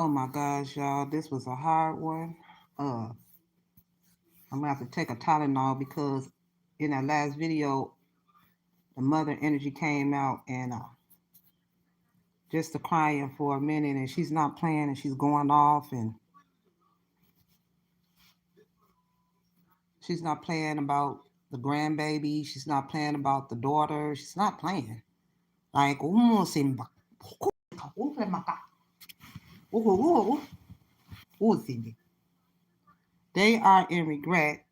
Oh my gosh, y'all, this was a hard one. I'm gonna have to take a Tylenol because in that last video, the mother energy came out and just the crying for a minute, and she's not playing, and she's going off, and she's not playing about the grandbaby. She's not playing about the daughter. She's not playing. Like, they are in regret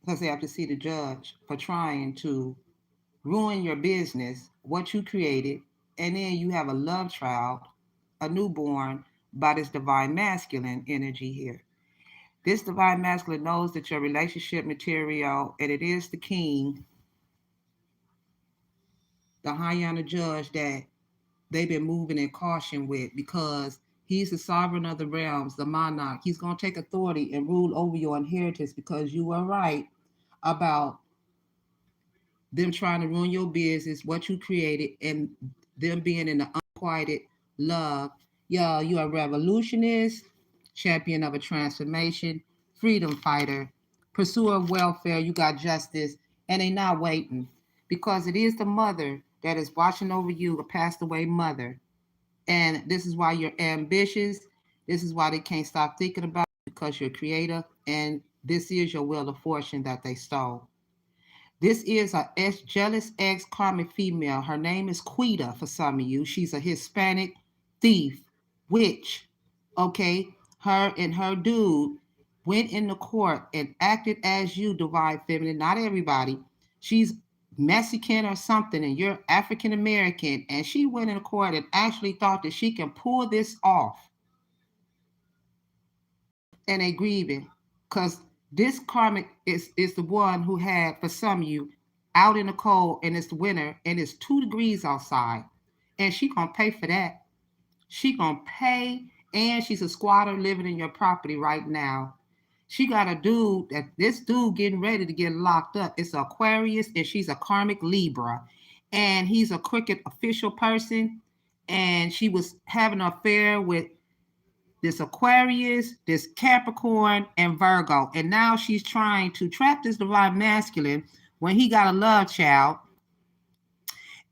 because they have to see the judge for trying to ruin your business, what you created, and then you have a love child, a newborn, by this divine masculine energy here. This divine masculine knows that your relationship material, and it is the king, the high honor judge that they've been moving in caution with because he's the sovereign of the realms, the monarch. He's going to take authority and rule over your inheritance because you were right about them trying to ruin your business, what you created, and them being in the unquieted love. Y'all, you are a revolutionist, champion of a transformation, freedom fighter, pursuer of welfare. You got justice, and they not waiting because it is the mother that is watching over you, a passed away mother. And this is why you're ambitious. This is why they can't stop thinking about it because you're creator, and this is your wheel of fortune that they stole. This is a jealous ex karmic female. Her name is Quita for some of you. She's a Hispanic thief, witch. Okay? Her and her dude went into court and acted as you, divine feminine. Not everybody. She's Mexican or something, and you're African American. And she went into court and actually thought that she can pull this off. And they grieving because this karmic is the one who had for some of you out in the cold and it's winter and it's 2 degrees outside, and she gonna pay for that. She gonna pay, and she's a squatter living in your property right now. She got a dude that this dude getting ready to get locked up. It's Aquarius, and she's a karmic Libra, and he's a crooked official person, and she was having an affair with this Aquarius, this Capricorn, and Virgo. And now she's trying to trap this divine masculine when he got a love child.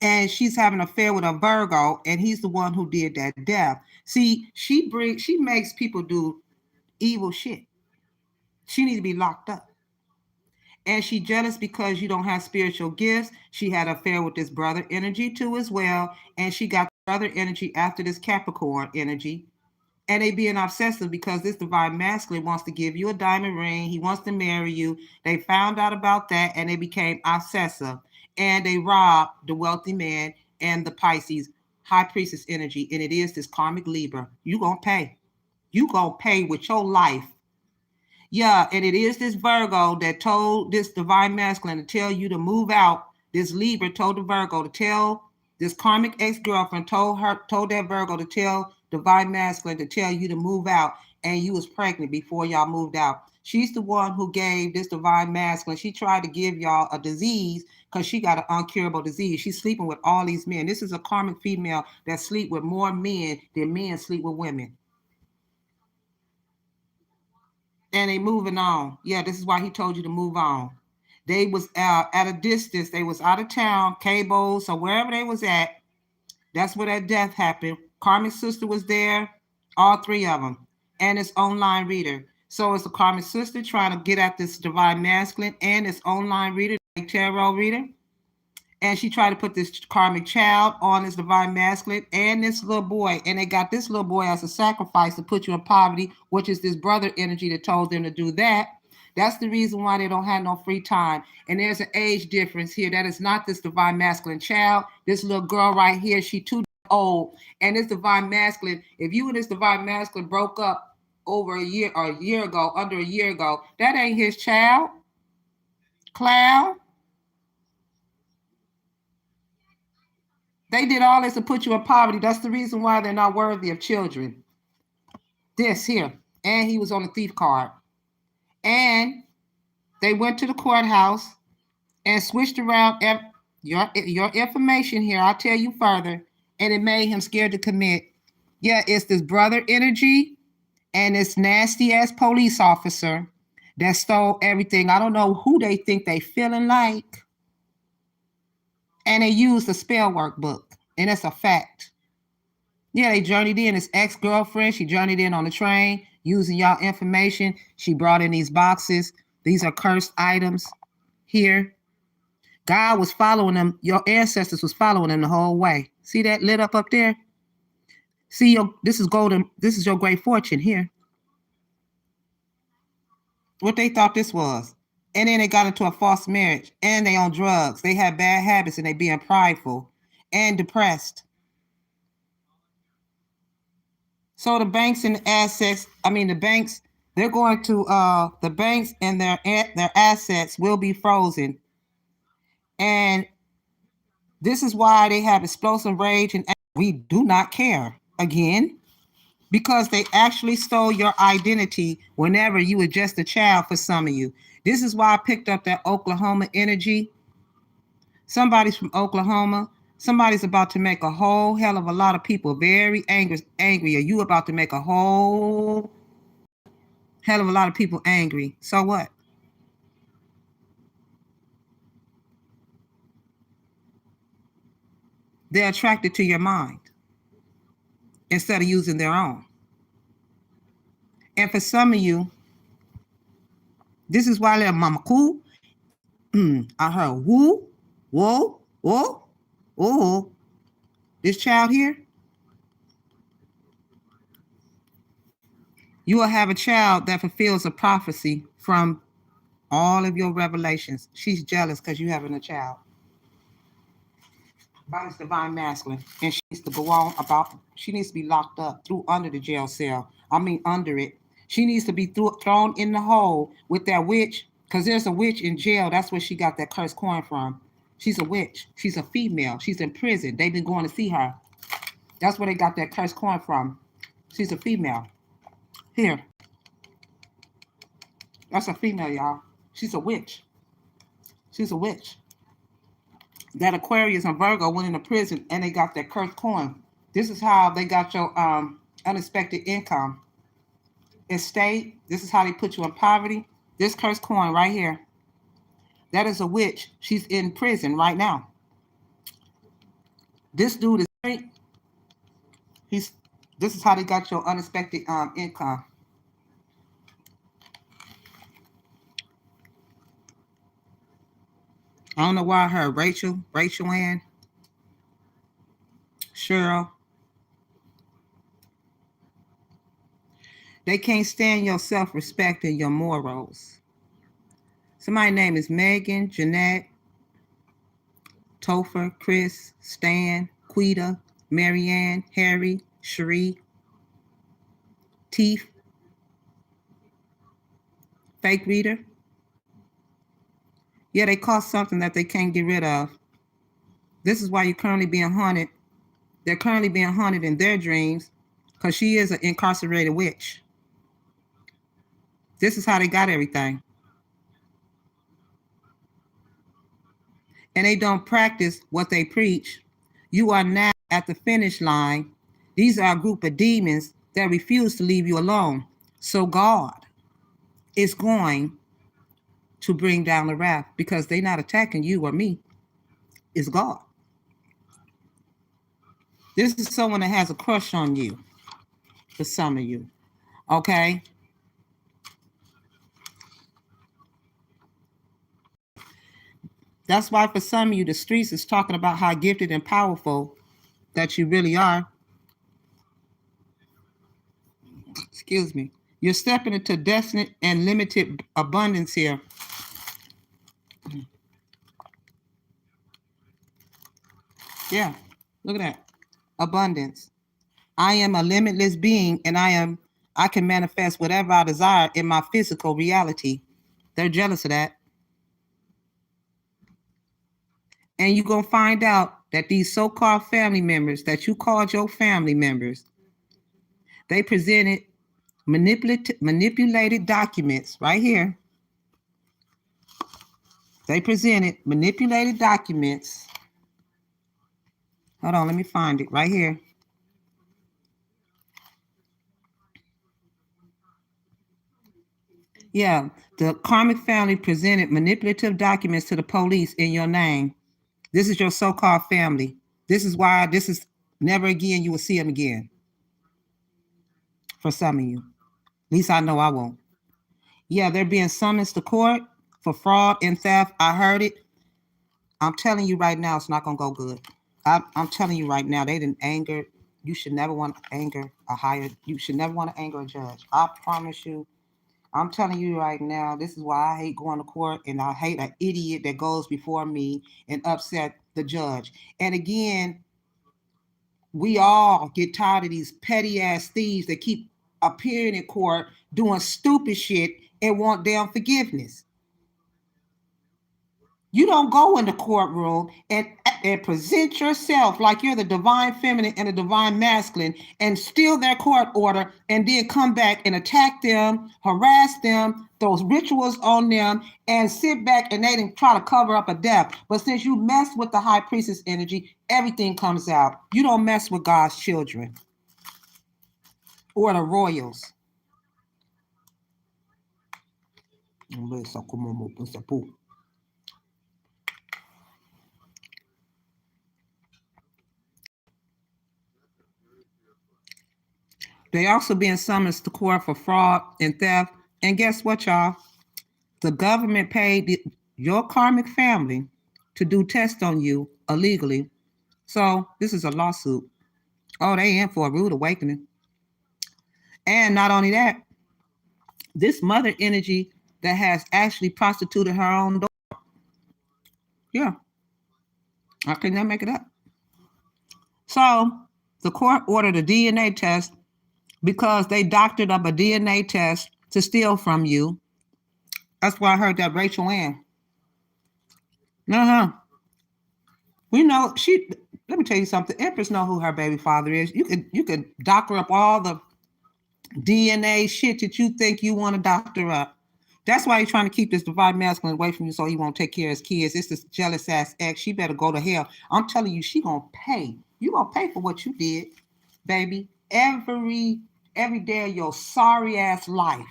And she's having an affair with a Virgo, and he's the one who did that death. See, she makes people do evil shit. She needs to be locked up. And she jealous because you don't have spiritual gifts. She had an affair with this brother energy too as well. And she got brother energy after this Capricorn energy, and they being obsessive because this divine masculine wants to give you a diamond ring. He wants to marry you. They found out about that and they became obsessive, and they robbed the wealthy man and the Pisces high priestess energy. And it is this karmic Libra. You gonna pay. You gonna pay with your life. Yeah, and it is this Virgo that told this divine masculine to tell you to move out. This Libra told the Virgo to tell this karmic ex-girlfriend told that Virgo to tell divine masculine to tell you to move out, and you was pregnant before y'all moved out. She's the one who gave this divine masculine. She tried to give y'all a disease because she got an uncurable disease. She's sleeping with all these men. This is a karmic female that sleep with more men than men sleep with women. And they moving on. Yeah, this is why he told you to move on. They was at a distance. They was out of town, Cables or wherever they was at. That's where that death happened. Karmic sister was there, all 3 of them, and its online reader. So it's a karmic sister trying to get at this divine masculine and its online reader, like tarot reader. And she tried to put this karmic child on this divine masculine and this little boy. And they got this little boy as a sacrifice to put you in poverty, which is this brother energy that told them to do that. That's the reason why they don't have no free time. And there's an age difference here. That is not this divine masculine child. This little girl right here, she too old. And this divine masculine, if you and this divine masculine broke up over a year or a year ago, under a year ago, that ain't his child. Cloud. They did all this to put you in poverty. That's the reason why they're not worthy of children. This here. And he was on the thief card. And they went to the courthouse and switched around your information here. I'll tell you further. And it made him scared to commit. Yeah, it's this brother energy and this nasty ass police officer that stole everything. I don't know who they think they feeling like. And they used the spell workbook. And it's a fact. Yeah, they journeyed in. His ex-girlfriend, she journeyed in on the train using y'all information. She brought in these boxes. These are cursed items here. God was following them. Your ancestors was following them the whole way. See that lit up there? See, this is golden. This is your great fortune here. What they thought this was. And then they got into a false marriage. And they on drugs. They had bad habits and they being prideful and depressed. So the banks and the assets, the banks, they're going to the banks and their assets will be frozen. And this is why they have explosive rage and we do not care again, because they actually stole your identity whenever you were just a child for some of you. This is why I picked up that Oklahoma energy. Somebody's from Oklahoma. Somebody's about to make a whole hell of a lot of people very angry. Are you about to make a whole hell of a lot of people angry? So what? They're attracted to your mind instead of using their own. And for some of you, this is why they're mama cool. I heard woo, whoa, whoa, oh. This child here, you will have a child that fulfills a prophecy from all of your revelations. She's jealous because you having a child. Body's divine masculine. And she needs to go on about, she needs to be locked up, through under the jail cell. Under it. She needs to be thrown in the hole with that witch, because there's a witch in jail. That's where she got that cursed coin from. She's a witch. She's a female. She's in prison. They've been going to see her. That's where they got that cursed coin from. She's a female. Here. That's a female, y'all. She's a witch. She's a witch. That Aquarius and Virgo went into prison and they got that cursed coin. This is how they got your unexpected income. Estate. This is how they put you in poverty. This cursed coin right here. That is a witch. She's in prison right now. This dude is great. This is how they got your unexpected income. I don't know why I heard Rachel Ann, Cheryl. They can't stand your self-respect and your morals. Somebody's name is Megan, Jeanette, Topher, Chris, Stan, Quita, Marianne, Harry, Cherie, Teeth, Fake Reader. Yeah, they caught something that they can't get rid of. This is why you're currently being haunted. They're currently being haunted in their dreams because she is an incarcerated witch. This is how they got everything. And they don't practice what they preach. You are now at the finish line. These are a group of demons that refuse to leave you alone. So God is going to bring down the wrath because they're not attacking you or me. It's God. This is someone that has a crush on you, for some of you, okay? That's why for some of you, the streets is talking about how gifted and powerful that you really are. Excuse me. You're stepping into definite and limited abundance here. Yeah, look at that. Abundance. I am a limitless being and I can manifest whatever I desire in my physical reality. They're jealous of that. And you're going to find out that these so-called family members that you called your family members, they presented manipulated documents right here. They presented manipulated documents. Hold on, let me find it right here. Yeah, the karmic family presented manipulative documents to the police in your name. This is your so-called family. This is why this is never again you will see them again. For some of you. At least I know I won't. Yeah, they're being summoned to court for fraud and theft. I heard it. I'm telling you right now, it's not gonna go good. I'm telling you right now, they didn't anger. You should never want to anger a higher. You should never want to anger a judge. I promise you. I'm telling you right now, this is why I hate going to court, and I hate an idiot that goes before me and upset the judge. And again, we all get tired of these petty ass thieves that keep appearing in court doing stupid shit and want damn forgiveness. You don't go in the courtroom and present yourself like you're the divine feminine and the divine masculine and steal their court order and then come back and attack them, harass them, those rituals on them, and sit back and they didn't try to cover up a death. But since you mess with the high priestess energy, everything comes out. You don't mess with God's children or the royals. They also being summoned to court for fraud and theft. And guess what, y'all? The government paid your karmic family to do tests on you illegally. So this is a lawsuit. Oh, they in for a rude awakening. And not only that, this mother energy that has actually prostituted her own daughter. Yeah, I cannot make it up. So the court ordered a DNA test because they doctored up a DNA test to steal from you. That's why I heard that Rachel Ann. Uh-huh. We know she. Let me tell you something. Empress know who her baby father is. You could doctor up all the DNA shit that you think you want to doctor up. That's why he's trying to keep this divine masculine away from you so he won't take care of his kids. It's this jealous ass ex. She better go to hell. I'm telling you, she gonna pay. You gonna pay for what you did, baby. Every day of your sorry ass life.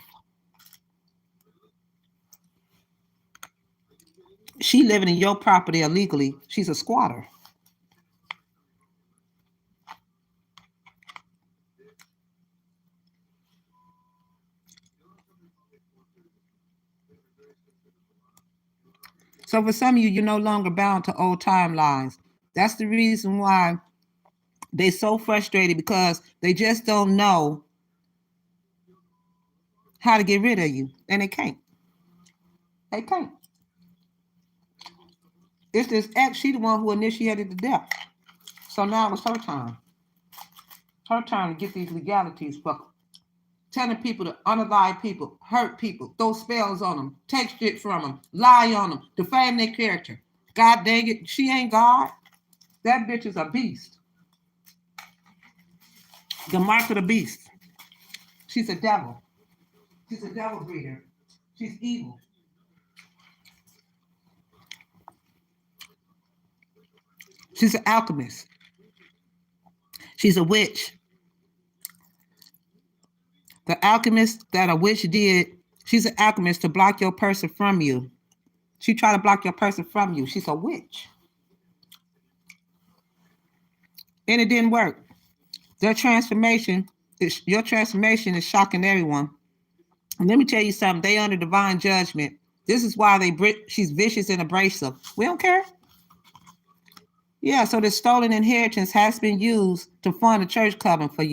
She living in your property illegally. She's a squatter. So for some of you, you're no longer bound to old timelines. That's the reason why they're so frustrated, because they just don't know how to get rid of you. And they can't. They can't. It's this ex, she the one who initiated the death. So now it's her time. Her time to get these legalities for telling people to unalive people, hurt people, throw spells on them, take shit from them, lie on them, defame their character. God dang it, she ain't God. That bitch is a beast. The mark of the beast. She's a devil. She's a devil breeder. She's evil. She's an alchemist. She's a witch. The alchemist that a witch did, she's an alchemist to block your person from you. She tried to block your person from you. She's a witch. And it didn't work. Your transformation is shocking everyone. And let me tell you something. They under divine judgment. This is why she's vicious and abrasive. We don't care. Yeah, so the stolen inheritance has been used to fund the church coven for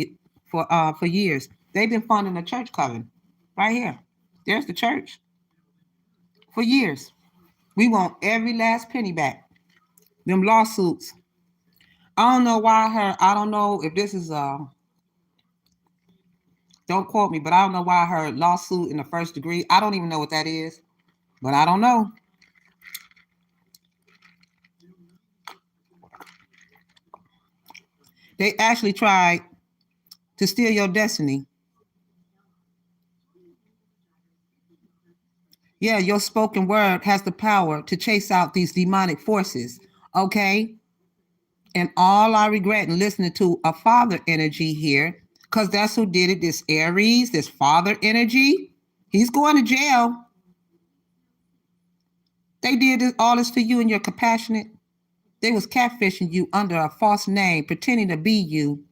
years. They've been funding the church coven right here. There's the church for years. We want every last penny back. Them lawsuits. I don't know why I don't know if this is don't quote me, but I don't know why I heard lawsuit in the first degree. I don't even know what that is, but I don't know. They actually tried to steal your destiny. Yeah, your spoken word has the power to chase out these demonic forces. Okay? And all I regret in listening to a father energy here, because that's who did it, this Aries, this father energy. He's going to jail. They did all this for you and you're compassionate. They was catfishing you under a false name, pretending to be you.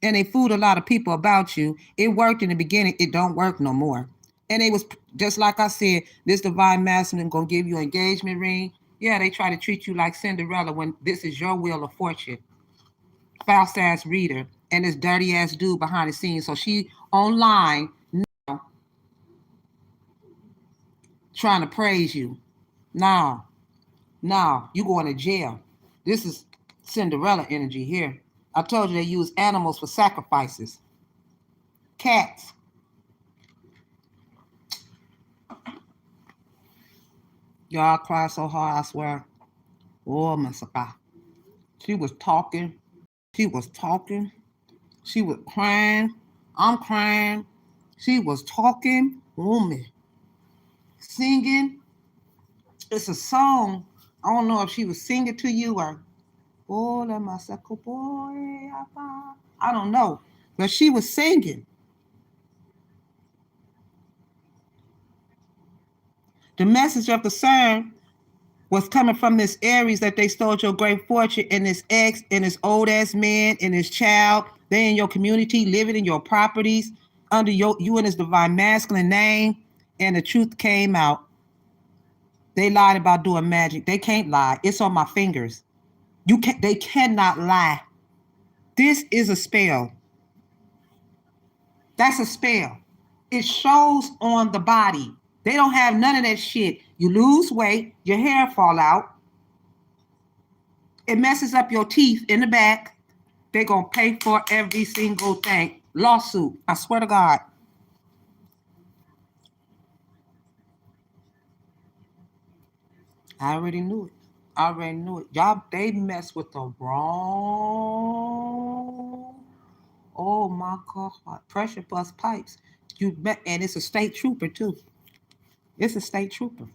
And they fooled a lot of people about you. It worked in the beginning. It don't work no more. And it was just like I said, this divine masculine gonna give you an engagement ring. Yeah, they try to treat you like Cinderella when this is your wheel of fortune. Fast ass reader and this dirty ass dude behind the scenes. So she online now trying to praise you. No, no, you going to jail. This is Cinderella energy here. I told you they use animals for sacrifices. Cats. Y'all cry so hard, I swear. Oh, my God. She was talking. She was talking. She was crying. I'm crying. She was talking. Oh, man. Singing. It's a song. I don't know if she was singing to you or, oh, la masako boy. I don't know. But she was singing. The message of concern was coming from this Aries that they stole your great fortune and this ex and this old ass man and his child. They in your community, living in your properties under you and his divine masculine name. And the truth came out. They lied about doing magic. They can't lie. It's on my fingers. They cannot lie. This is a spell. That's a spell. It shows on the body. They don't have none of that shit. You lose weight, your hair fall out. It messes up your teeth in the back. They're going to pay for every single thing. Lawsuit. I swear to God. I already knew it. I already knew it. Y'all, they mess with the wrong. Oh my God. Pressure bust pipes. And it's a state trooper too. It's a state trooper.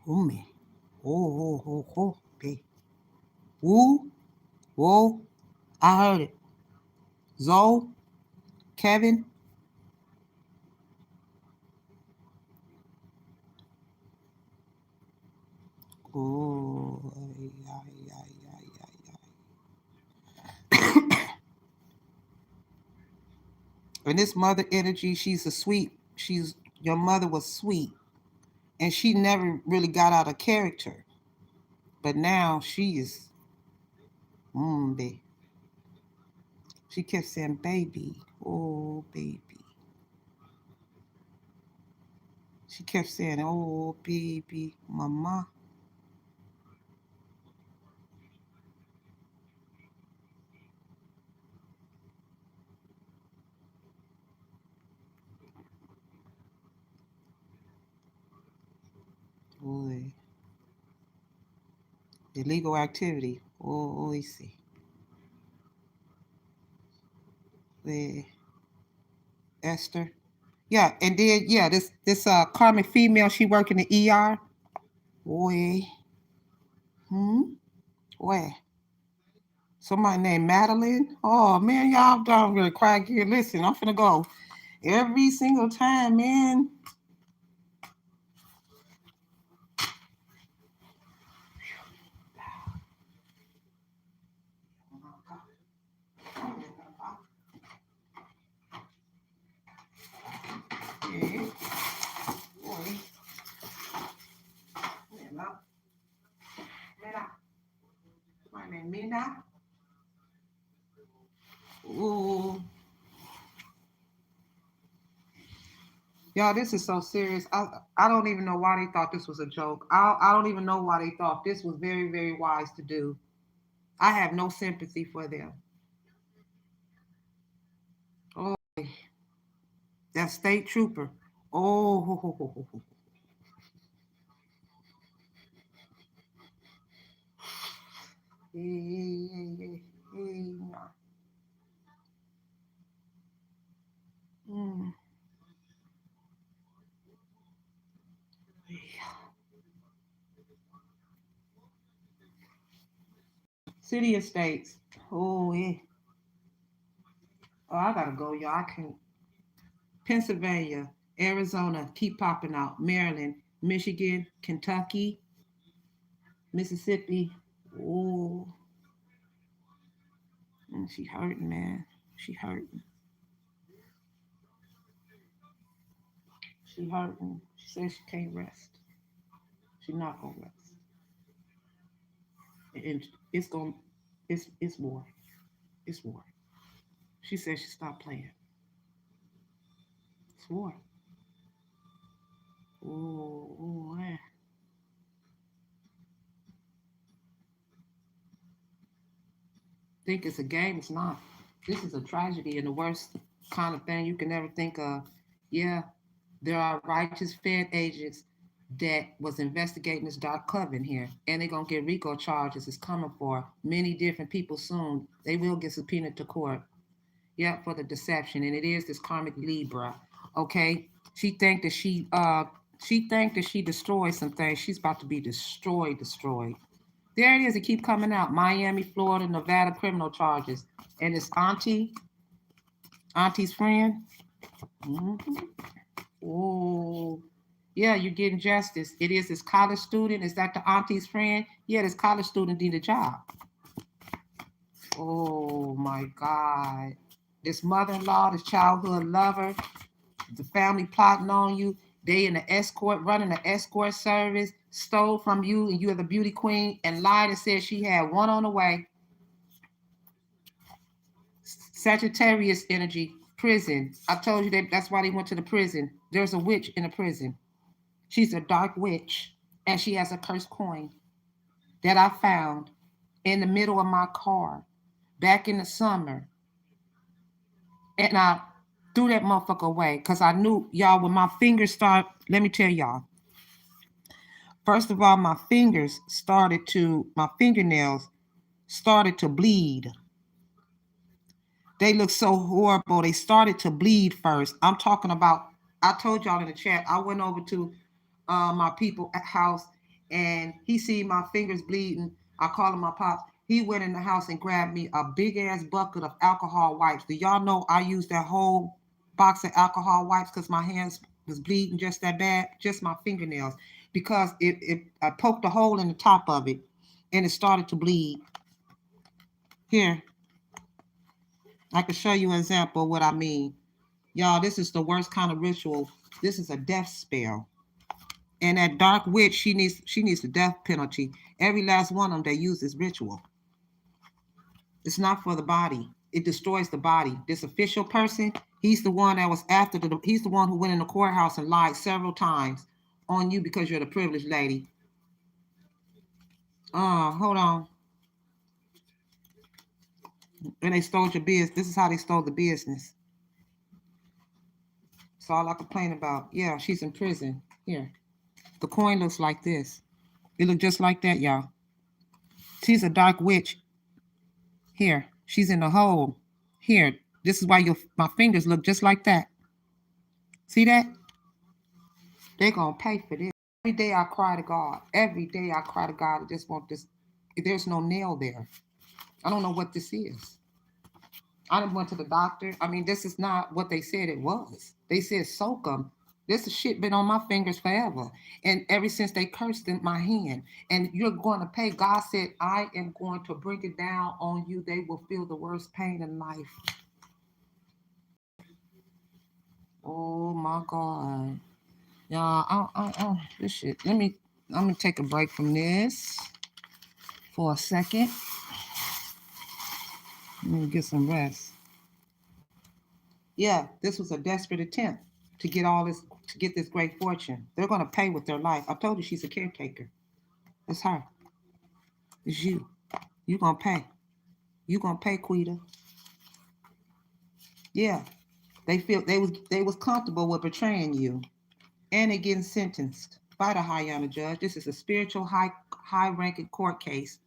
Oh man. Oh. Babe. Woo. Whoa. I heard it. Zoe. Kevin. Oh. And this mother energy, your mother was sweet. And she never really got out of character. But now she is, baby. She kept saying, baby, oh, baby. She kept saying, oh, baby, mama. Boy. Illegal activity. Oh, I see. Esther. Yeah, and then this karmic female, she work in the ER. Boy. Where? Somebody named Madeline. Oh man, y'all don't really cry here. Listen, I'm finna go every single time, man. Ooh. Y'all, this is so serious. I don't even know why they thought this was a joke. I don't even know why they thought this was very, very wise to do. I have no sympathy for them. Oh, that state trooper. Oh, yeah. Mm. City of States. Oh, yeah. Oh, I gotta go, y'all. I can't. Pennsylvania, Arizona, keep popping out. Maryland, Michigan, Kentucky, Mississippi. Oh, she hurting, man. She hurting. She hurting. She says she can't rest. She's not gonna rest. And it's gonna it's war. It's war. She says she stopped playing. It's war. Oh, man. Think it's a game. It's not. This is a tragedy and the worst kind of thing you can ever think of. Yeah, there are righteous Fed agents that was investigating this dark coven here, and they're gonna get RICO charges. It's coming for many different people soon. They will get subpoenaed to court. Yeah, for the deception, and it is this karmic Libra. Okay, she think that she destroyed some things. She's about to be destroyed. There it is. It keep coming out. Miami, Florida, Nevada criminal charges, and it's auntie's friend. Mm-hmm. Oh, yeah, you're getting justice. It is this college student. Is that the auntie's friend? Yeah, this college student need a job. Oh my God. This mother-in-law, this childhood lover, the family plotting on you. They in the escort, running the escort service, stole from you, and you're the beauty queen, and lied and said she had one on the way. Sagittarius energy, prison. I told you that's why they went to the prison. There's a witch in the prison. She's a dark witch, and she has a cursed coin that I found in the middle of my car back in the summer. And I threw that motherfucker away because I knew, y'all, when my fingers start, let me tell y'all. First of all, my fingernails started to bleed. They look so horrible. They started to bleed first. I'm talking about, I told y'all in the chat, I went over to my people at house and he see my fingers bleeding. I called him my pops. He went in the house and grabbed me a big ass bucket of alcohol wipes. Do y'all know I used that whole box of alcohol wipes because my hands was bleeding just that bad, just my fingernails, because I poked a hole in the top of it and it started to bleed. Here, I can show you an example of what I mean. Y'all, this is the worst kind of ritual. This is a death spell. And that dark witch, she needs the death penalty. Every last one of them, they use this ritual. It's not for the body. It destroys the body. This official person, he's the one that was he's the one who went in the courthouse and lied several times on you because you're the privileged lady. Hold on. And they stole your business. This is how they stole the business. That's all I complain about. Yeah, she's in prison. Here. The coin looks like this. It look just like that, y'all. She's a dark witch. Here. She's in the hole. Here. This is why my fingers look just like that. See that? They're going to pay for this. Every day I cry to God. Every day I cry to God. I just want this. There's no nail there. I don't know what this is. I done went to the doctor. I mean, this is not what they said it was. They said soak them. This shit been on my fingers forever. And ever since they cursed in my hand. And you're going to pay. God said, I am going to bring it down on you. They will feel the worst pain in life. Oh my God. Yeah, this shit. I'm gonna take a break from this for a second. Let me get some rest. Yeah, this was a desperate attempt to get this great fortune. They're gonna pay with their life. I told you she's a caretaker. It's her. It's you. You gonna pay. You gonna pay, Quita. Yeah. They was comfortable with betraying you. And they getting sentenced by the high honor judge. This is a spiritual high ranking court case.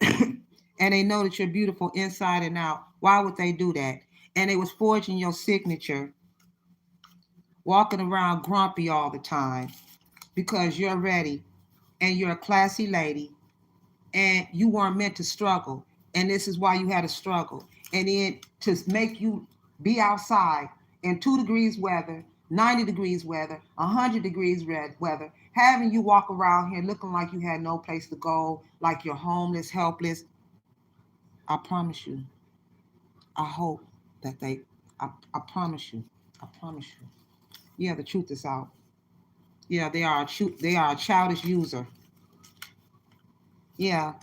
And they know that you're beautiful inside and out. Why would they do that? And they was forging your signature, walking around grumpy all the time because you're ready and you're a classy lady and you weren't meant to struggle. And this is why you had to struggle. And then to make you be outside in 2 degrees weather, 90 degrees weather, 100 degrees weather, having you walk around here looking like you had no place to go, like you're homeless, helpless. I promise you, I hope that I promise you, I promise you. Yeah, the truth is out. Yeah, they are a childish user. Yeah,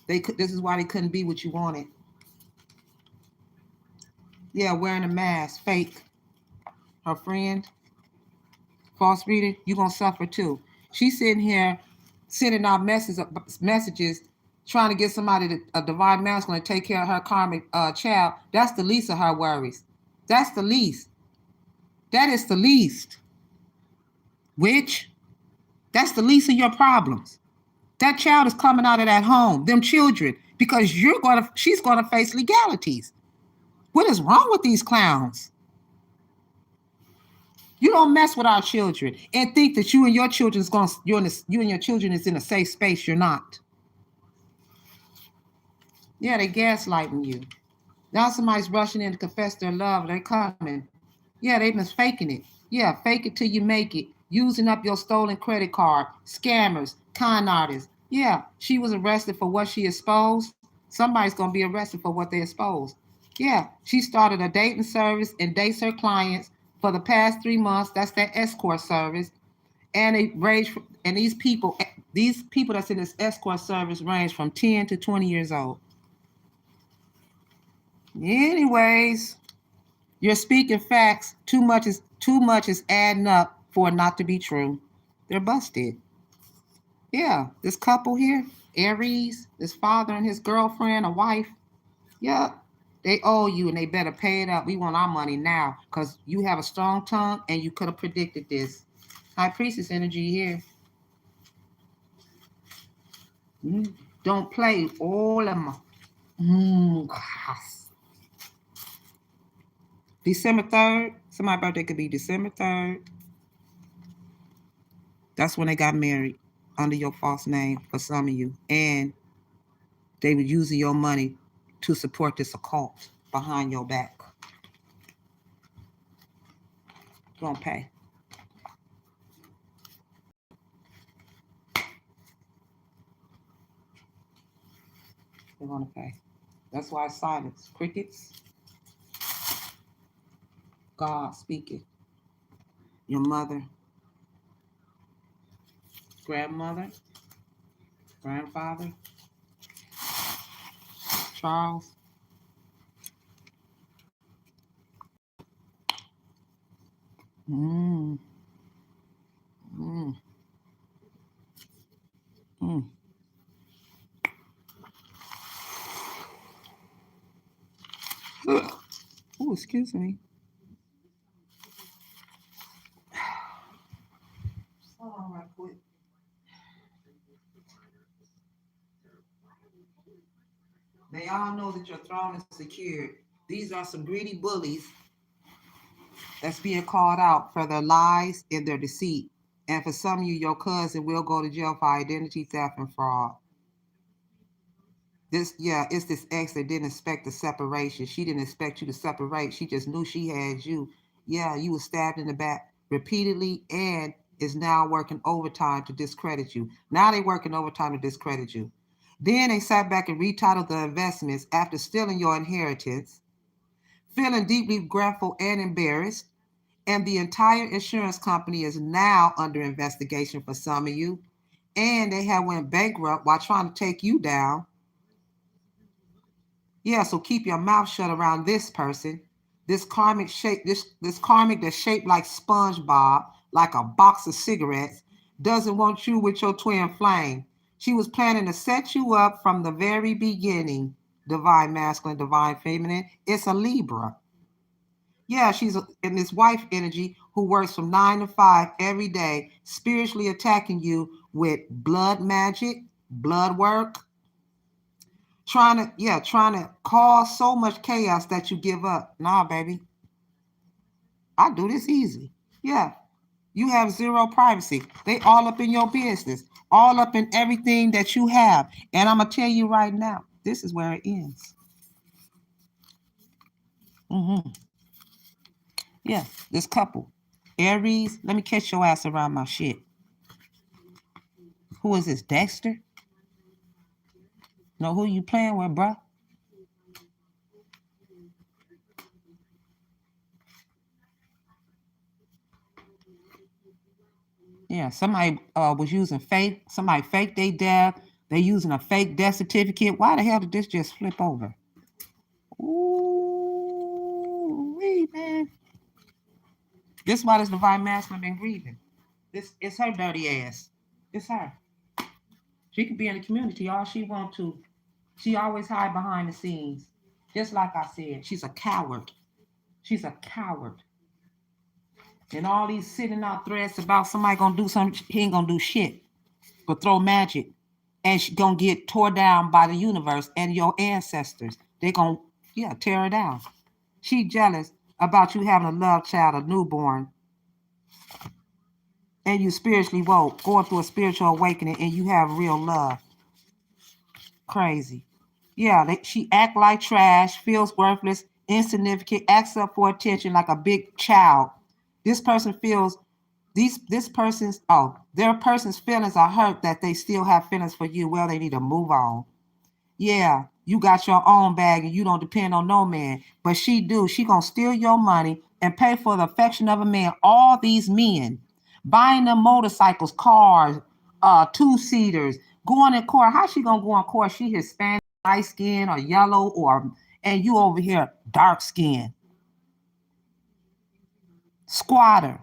this is why they couldn't be what you wanted. Yeah, wearing a mask, fake. Her friend, false reader, you're gonna suffer too. She's sitting here sending out messages trying to get somebody a divine masculine to take care of her karmic child. That's the least of her worries. That's the least. That is the least. Which that's the least of your problems. That child is coming out of that home, them children, because she's gonna face legalities. What is wrong with these clowns? You don't mess with our children and think that you and your children you and your children is in a safe space. You're not. Yeah, they gaslighting you. Now somebody's rushing in to confess their love. They're coming. Yeah, they've been faking it. Yeah, fake it till you make it. Using up your stolen credit card. Scammers, con artists. Yeah, she was arrested for what she exposed. Somebody's gonna be arrested for what they exposed. Yeah, she started a dating service and dates her clients for the past 3 months. That's that escort service. And they range from, and these people that's in this escort service range from 10 to 20 years old. Anyways, you're speaking facts. Too much is adding up for it not to be true. They're busted. Yeah, this couple here, Aries, this father and his girlfriend, a wife. Yeah, they owe you and they better pay it up. We want our money now because you have a strong tongue and you could have predicted this. High priestess energy here. Don't play all of them. December 3rd, somebody's birthday could be December 3rd. That's when they got married under your false name for some of you. And they were using your money to support this occult behind your back. You're going to pay. They're going to pay. That's why silence. Crickets. God speaking. Your mother, grandmother, grandfather, Charles. Mm. Mm. Mm. Oh, excuse me. Hold on right quick. They all know that your throne is secured. These are some greedy bullies that's being called out for their lies and their deceit. And for some of you, your cousin will go to jail for identity theft and fraud. It's this ex that didn't expect the separation. She didn't expect you to separate. She just knew she had you. Yeah, you were stabbed in the back repeatedly and is now working overtime to discredit you. Now they working overtime to discredit you. Then they sat back and retitled the investments after stealing your inheritance, feeling deeply grateful and embarrassed. And the entire insurance company is now under investigation for some of you. And they have went bankrupt while trying to take you down. Yeah, so keep your mouth shut around this person. This karmic that's shaped like SpongeBob, like a box of cigarettes, doesn't want you with your twin flame. She was planning to set you up from the very beginning. Divine masculine, divine feminine. It's a Libra. Yeah, she's in this wife energy who works from 9 to 5 every day, spiritually attacking you with blood magic, blood work, trying to cause so much chaos that you give up. Nah, baby, I do this easy. Yeah, you have zero privacy. They all up in your business, all up in everything that you have. And I'm gonna tell you right now, this is where it ends. Mm-hmm. Yeah, this couple. Aries, let me catch your ass around my shit. Who is this, Dexter? Know who you playing with, bruh? Yeah, somebody was using fake, somebody faked their death. They using a fake death certificate. Why the hell did this just flip over? Ooh, man. This is why this divine masculine been grieving. This it's her dirty ass. It's her. She could be in the community all she want to. She always hide behind the scenes. Just like I said, she's a coward. She's a coward. And all these sitting out threats about somebody gonna do something, he ain't gonna do shit but throw magic. And she gonna get tore down by the universe and your ancestors. They gonna, yeah, tear her down. She jealous about you having a love child, a newborn, and you spiritually woke, going through a spiritual awakening, and you have real love. Crazy. Yeah, she act like trash, feels worthless, insignificant, acts up for attention like a big child. This person feels this person's their person's feelings are hurt that they still have feelings for you. Well, they need to move on. Yeah, you got your own bag and you don't depend on no man. But she do. She gonna steal your money and pay for the affection of a man. All these men buying them motorcycles, cars, two-seaters, going in court. How she gonna go in court? She Hispanic, light skin, or yellow, or and you over here dark skin, squatter.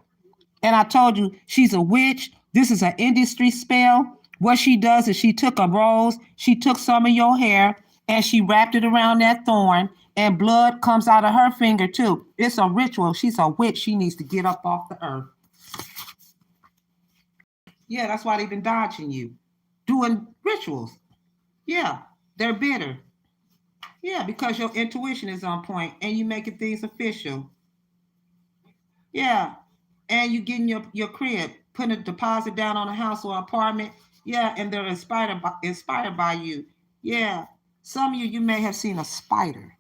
And I told you she's a witch. This is an industry spell. What she does is she took a rose, she took some of your hair, and she wrapped it around that thorn, and blood comes out of her finger too. It's a ritual. She's a witch. She needs to get up off the earth. Yeah, that's why they've been dodging you. Doing rituals. Yeah, they're bitter. Yeah, because your intuition is on point and you making things official. Yeah. And you getting your crib, putting a deposit down on a house or apartment. Yeah, and they're inspired by you. Yeah. Some of you may have seen a spider.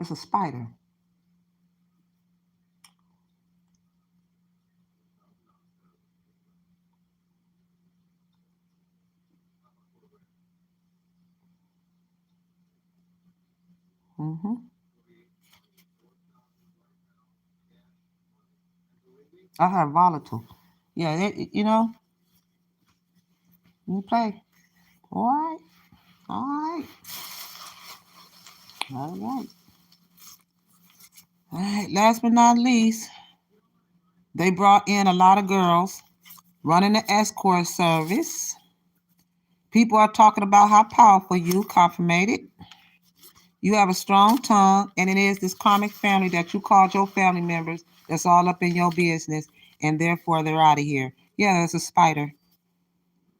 It's a spider. Mm-hmm. I have volatile. Yeah, you play. All right. All right. All right. All right. Last but not least, they brought in a lot of girls running the escort service. People are talking about how powerful you, confirmated. You have a strong tongue, and it is this karmic family that you called your family members that's all up in your business, and therefore they're out of here. Yeah, there's a spider.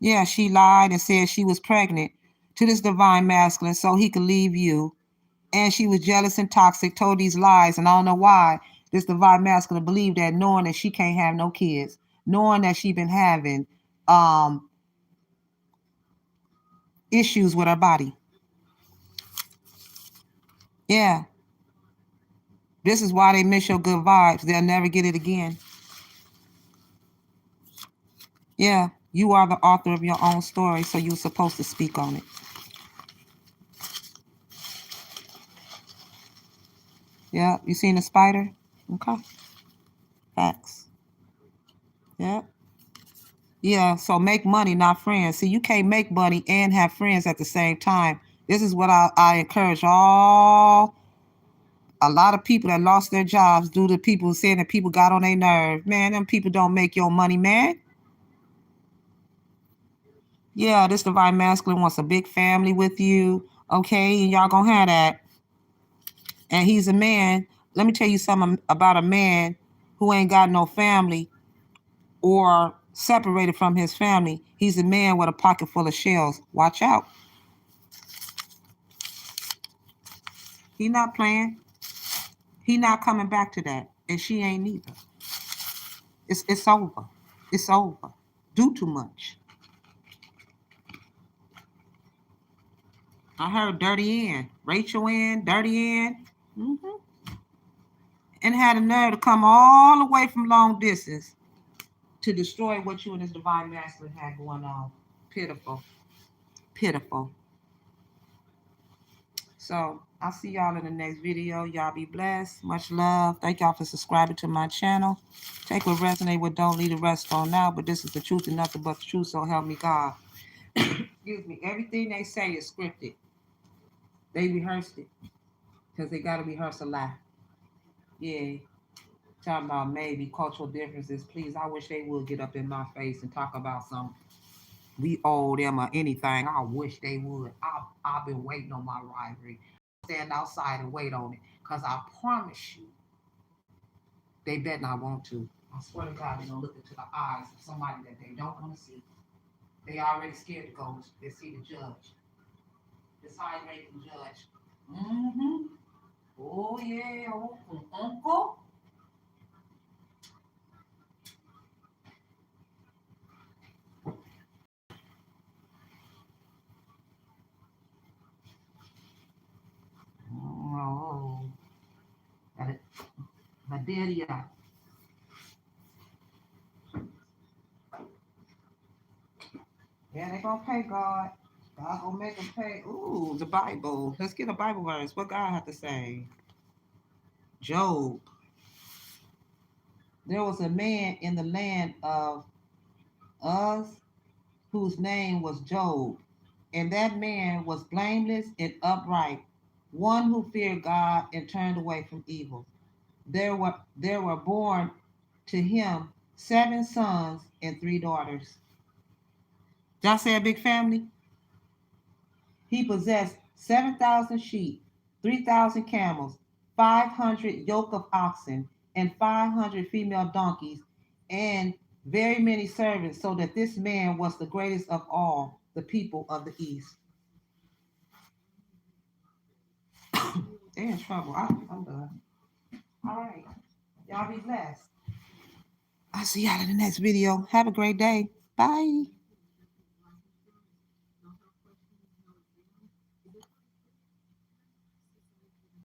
Yeah, she lied and said she was pregnant to this divine masculine so he could leave you. And she was jealous and toxic, told these lies, and I don't know why this divine masculine believed that, knowing that she can't have no kids, knowing that she been having um issues with her body. Yeah, this is why they miss your good vibes. They'll never get it again. Yeah, you are the author of your own story, so you're supposed to speak on it. Yeah, you seen the spider? Okay, facts. Yeah. Yeah, so make money, not friends. See, you can't make money and have friends at the same time. This is what I encourage a lot of people that lost their jobs due to people saying that people got on their nerve. Man, them people don't make your money, man. Yeah, this divine masculine wants a big family with you, okay? And y'all gonna have that. And he's a man. Let me tell you something about a man who ain't got no family or separated from his family. He's a man with a pocket full of shells. Watch out. He not playing. He not coming back to that. And she ain't neither. It's over. It's over. Do too much. I heard Dirty Ann, Rachel Ann, Dirty Ann, and had a nerve to come all the way from long distance to destroy what you and this divine masculine had going on. Pitiful, pitiful. So I'll see y'all in the next video. Y'all be blessed. Much love. Thank y'all for subscribing to my channel. Take what resonate with, don't leave the rest on now. But this is the truth and nothing but the truth. So help me God. Excuse me. Everything they say is scripted. They rehearsed it because they got to rehearse a lie. Yeah. Talking about maybe cultural differences. Please, I wish they would get up in my face and talk about some we owe them or anything. I wish they would. I've been waiting on my rivalry. Stand outside and wait on it. Because I promise you, they bet not want to. I swear to God, they're going to look into the eyes of somebody that they don't want to see. They already scared to go. They see the judge. This high ranking judge. Oh, yeah. Oh, uncle. Oh. My daddy. Yeah, they gonna pay God. God gonna make them pay. Ooh, the Bible. Let's get a Bible verse. What God have to say? Job. There was a man in the land of Uz whose name was Job, and that man was blameless and upright, one who feared God and turned away from evil. There were born to him 7 sons and 3 daughters. Did I say a big family? He possessed 7,000 sheep, 3,000 camels, 500 yoke of oxen, and 500 female donkeys, and very many servants, so that this man was the greatest of all the people of the East. They're in trouble. I'm done. All right. Y'all be blessed. I'll see y'all in the next video. Have a great day. Bye.